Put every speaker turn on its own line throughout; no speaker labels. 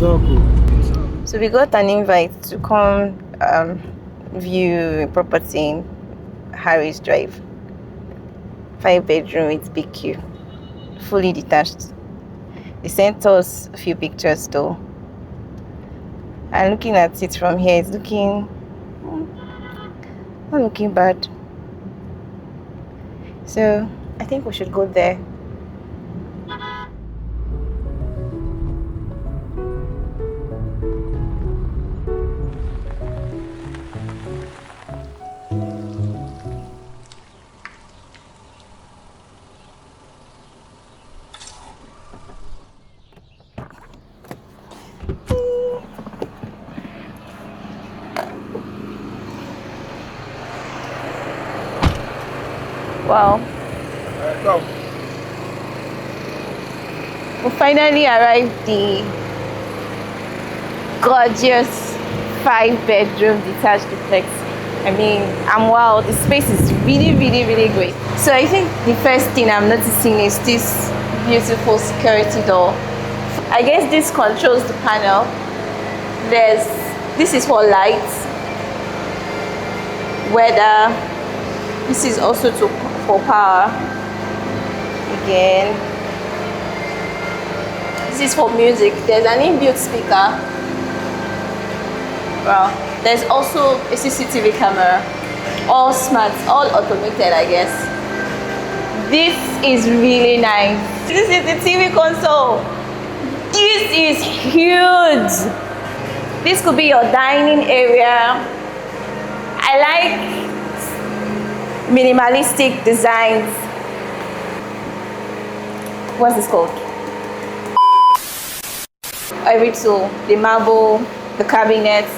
all good.
So we got an invite to come view a property in Harris Drive. 5-bedroom with BQ, fully detached. They sent us a few pictures though. And looking at it from here, it's looking not looking bad. So I think we should go there. Wow.
Go.
We finally arrived the gorgeous 5-bedroom detached duplex. I mean, wow, the space is really, really, really great. So I think the first thing I'm noticing is this beautiful security door. I guess this controls the panel. This is for lights, weather. This is also for power. Again, this is for music. There's an inbuilt speaker. Wow. There's also a CCTV camera. All smart, all automated, I guess. This is really nice. This is the TV console. This is huge. This could be your dining area. I like minimalistic designs. What's this called? Every tool, the marble, the cabinets,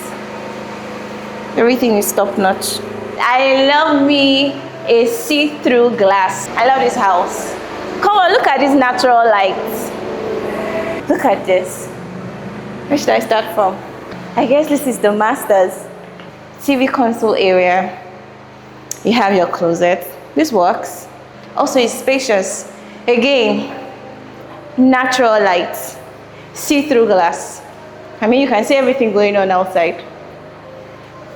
everything is top notch. I love me a see-through glass. I love this house. Come on, look at these natural lights. Look at this. Where should I start from? I guess this is the master's TV console area. You have your closet. This works. Also, it's spacious. Again, natural lights, see-through glass. I mean, you can see everything going on outside.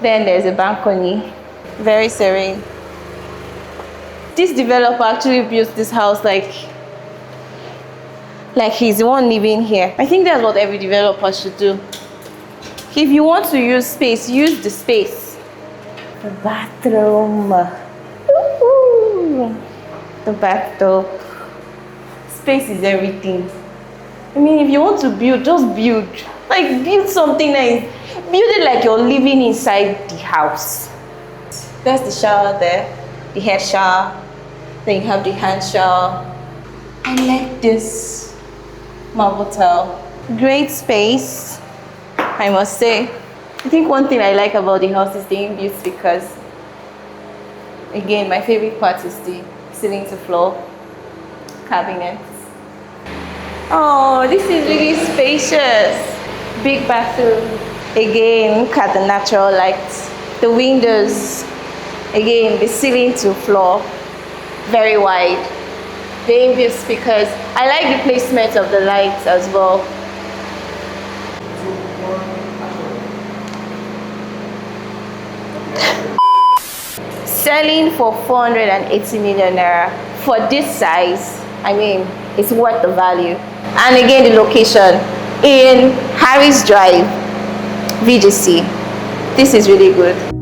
Then there's a balcony, very serene. This developer actually built this house like he's the one living here. I think that's what every developer should do. If you want to use space, use the space. The bathroom. Ooh, the bathtub. Space is everything. I mean, if you want to build, just build. Like, build something nice. Build it like you're living inside the house. There's the shower there, the head shower. Then you have the hand shower. I like this marble tile. Great space, I must say. I think one thing I like about the house is the inbuilt speakers. Again, my favorite part is the ceiling to floor cabinets. Oh, this is really spacious. Big bathroom. Again, look at the natural lights. The windows. Again, the ceiling to floor. Very wide. The inbuilt speakers. I like the placement of the lights as well. Selling for 480 million naira. For this size, I mean, it's worth the value. And again, the location in Harris Drive, VGC. This is really good.